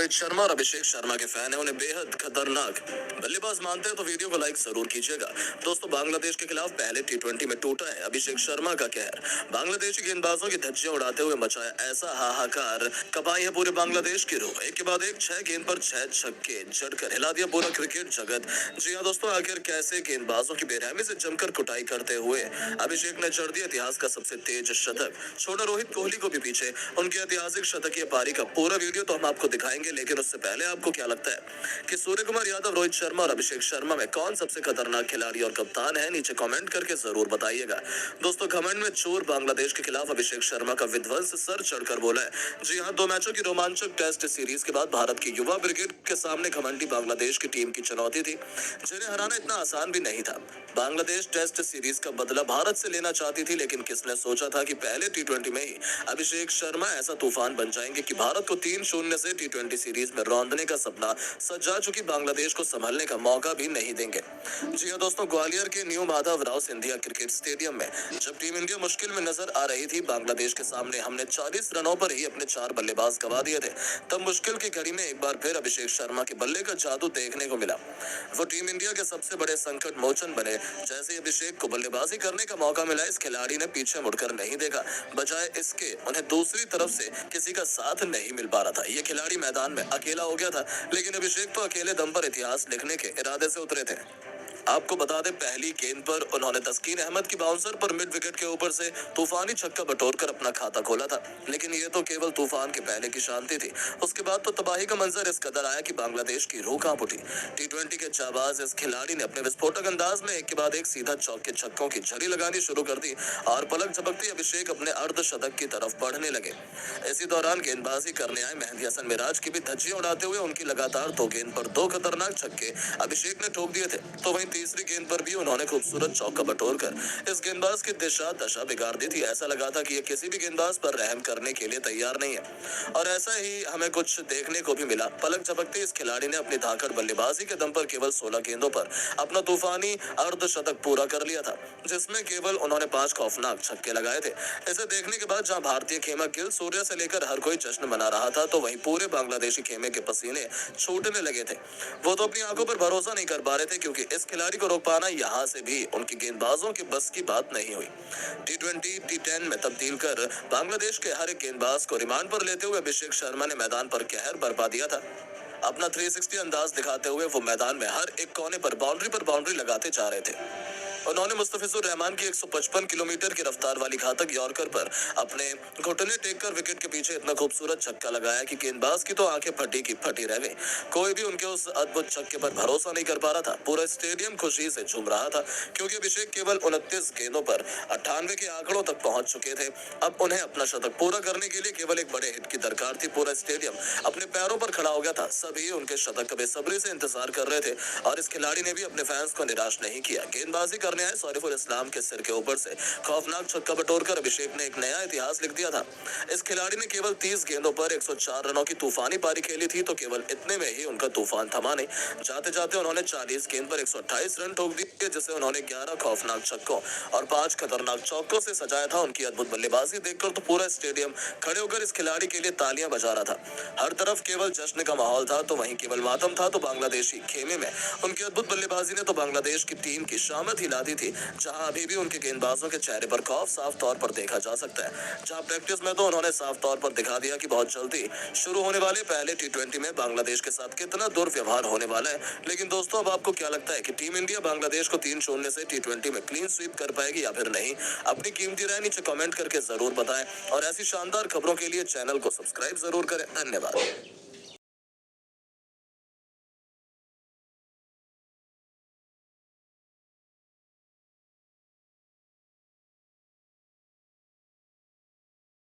रोहित शर्मा और अभिषेक शर्मा के फैन है, उन्हें बेहद खतरनाक बल्लेबाज मानते हैं तो वीडियो को लाइक जरूर कीजिएगा। दोस्तों, बांग्लादेश के खिलाफ पहले टी20 में टूटा है अभिषेक शर्मा का कहर। बांग्लादेशी गेंदबाजों की धज्जियां उड़ाते हुए मचाया ऐसा हाहाकार, कपाई है पूरे बांग्लादेश की रूह। एक के बाद एक 6 गेंद पर 6 छक्के जड़कर हिला दिया पूरा क्रिकेट जगत। जी हाँ दोस्तों, आखिर कैसे गेंदबाजों की बेरहमी से जमकर कुटाई करते हुए अभिषेक ने जड़ दिया इतिहास का सबसे तेज शतक, छोड़ा रोहित कोहली को भी पीछे। उनकी ऐतिहासिक शतकीय पारी का पूरा वीडियो तो हम आपको दिखाएंगे, लेकिन उससे पहले आपको क्या लगता है कि सूर्य कुमार यादव, रोहित शर्मा और अभिषेक शर्मा में कौन सबसे खतरनाक खिलाड़ी और कप्तान है? नीचे कमेंट करके जरूर बताइएगा। दोस्तों, कमेंट में चोर बांग्लादेश के खिलाफ अभिषेक शर्मा का विध्वंस सर चढ़कर बोला है। जी हाँ, 2 मैचों की रोमांचक टेस्ट सीरीज के बाद भारत की युवा ब्रिगेड के सामने घमंडी बांग्लादेश की टीम की चुनौती थी, जिन्हें हराना इतना आसान भी नहीं था। बांग्लादेश टेस्ट सीरीज का बदला भारत से लेना चाहती थी, लेकिन किसने सोचा था कि पहले टी20 में ही अभिषेक शर्मा ऐसा तूफान बन जाएंगे कि भारत को 3-0 से टी20 सीरीज में रौंदने का सपना सजा चुकी बांग्लादेश को संभलने का मौका भी नहीं देंगे। जी हाँ दोस्तों, ग्वालियर के new Madhavrao Scindia cricket stadium में जब टीम इंडिया मुश्किल में नजर आ रही थी, बांग्लादेश के सामने हमने 40 रनों पर ही अपने 4 बल्लेबाज गवा दिए थे। तब मुश्किल की घड़ी में एक बार फिर अभिषेक शर्मा के बल्ले का जादू देखने को मिला। वो टीम इंडिया के सबसे बड़े संकट मोचन बने। जैसे ही अभिषेक को बल्लेबाजी करने का मौका मिला, इस खिलाड़ी ने पीछे मुड़कर नहीं देखा। बजाय इसके उन्हें दूसरी तरफ से किसी का साथ नहीं मिल पा रहा था। ये खिलाड़ी मैदान में अकेला हो गया था, लेकिन अभिषेक तो अकेले दम पर इतिहास लिखने के इरादे से उतरे थे। आपको बता दें, पहली गेंद पर उन्होंने तस्कीन अहमद की बाउंसर पर मिड विकेट के ऊपर से तूफानी छक्का बटोरकर अपना खाता खोला था। लेकिन ये तो केवल तूफान के पहले की शांति थी। उसके बाद तो तबाही का मंजर इस कदर आया कि बांग्लादेश की रूह कांप उठी। टी20 के जाबाज इस खिलाड़ी ने अपने विस्फोटक अंदाज में एक के बाद एक सीधा चौके छक्कों की झड़ी लगानी शुरू कर दी और पलक झपकती अभिषेक अपने अर्धशतक की तरफ बढ़ने लगे। इसी दौरान गेंदबाजी करने आए मेहदी हसन मिराज की भी धज्जियां उड़ाते हुए उनकी लगातार 2 गेंद पर 2 खतरनाक छक्के अभिषेक ने ठोक दिए थे। तो वहीं तीसरी गेंद पर भी उन्होंने खूबसूरत चौका बटोरकर इस गेंदबाज की दशा बिगाड़ दी थी। ऐसा लगा था कि ये किसी भी गेंदबाज पर रहम करने के लिए तैयार नहीं है, और ऐसा ही हमें कुछ देखने को भी मिला। पलक झपकते इस खिलाड़ी ने अपनी धाकड़ बल्लेबाजी के दम पर केवल 16 गेंदों पर अपना तूफानी अर्धशतक पूरा कर लिया था, जिसमें केवल उन्होंने 5 खौफनाक छक्के लगाए थे। इसे देखने के बाद जहां भारतीय खेमा गिल, सूर्य से लेकर हर कोई जश्न मना रहा था, तो वहीं पूरे बांग्लादेशी खेमे के पसीने छूटने लगे थे। वो तो अपनी आंखों पर भरोसा नहीं कर पा रहे थे, क्योंकि इस खिलाड़ी को रोक पाना यहाँ से भी उनकी गेंदबाजों के बस की बात नहीं हुई। टी20 टी10 में तब्दील कर बांग्लादेश के हर एक गेंदबाज को रिमांड पर लेते हुए अभिषेक शर्मा ने मैदान पर कहर बरपा दिया था। अपना 360 अंदाज दिखाते हुए वो मैदान में हर एक कोने पर बाउंड्री लगाते जा रहे थे। उन्होंने मुस्तफिजुर रहमान की 155 किलोमीटर की रफ्तार वाली घातक यॉर्कर पर अपने घुटने टेककर विकेट के पीछे इतना खूबसूरत छक्का लगाया कि गेंदबाज की तो आंखें फटी की फटी रह गई। कोई भी उनके उस अद्भुत छक्के पर भरोसा नहीं कर पा रहा था। पूरा स्टेडियम खुशी से झूम रहा था, क्योंकि अभिषेक केवल 29 गेंदों पर 98 के आंकड़ों तक पहुंच चुके थे। अब उन्हें अपना शतक पूरा करने के लिए केवल एक बड़े हिट की दरकार थी। पूरा स्टेडियम अपने पैरों पर खड़ा हो गया था। सभी उनके शतक का बेसब्री से इंतजार कर रहे थे, और इस खिलाड़ी ने भी अपने फैंस को निराश नहीं किया। गेंदबाजी करने आए सौरफुल इस्लाम के सिर के ऊपर से खौफनाक छक्का बटोरकर अभिषेक ने एक नया इतिहास लिख दिया था। इस खिलाड़ी ने केवल 30 गेंदों पर 104 रनों की तूफानी पारी खेली थी, तो केवल इतने में ही उनका तूफान थमा नहीं। जाते जाते उन्होंने 40 गेंद पर 128 रन ठोक दिए, जिसे उन्होंने 11 खौफनाक छक्कों और 5 खतरनाक चौकों से सजाया था। उनकी अद्भुत बल्लेबाजी देखकर तो पूरा स्टेडियम खड़े होकर इस खिलाड़ी के लिए तालियां बजा रहा था। हर तरफ केवल जश्न का माहौल था, तो वहीं केवल मातम था। तो बांग्लादेशी खेमे में उनकी अद्भुत बल्लेबाजी ने तो बांग्लादेश की टीम की शामत हिला दी थी, जहां अभी भी उनके गेंदबाजों के चेहरे पर खौफ साफ तौर पर देखा जा सकता है। जहां प्रैक्टिस में तो उन्होंने साफ तौर पर दिखा दिया कि बहुत जल्दी शुरू होने वाले पहले टी20 में बांग्लादेश के साथ कितना दुर्व्यवहार होने वाला है। लेकिन दोस्तों, अब आपको क्या लगता है कि टीम इंडिया बांग्लादेश को 3-0 से टी20 में क्लीन स्वीप कर पाएगी या फिर नहीं? अपनी कीमती राय नीचे कमेंट करके जरूर बताएं, और ऐसी शानदार खबरों के लिए चैनल को सब्सक्राइब जरूर करें। धन्यवाद।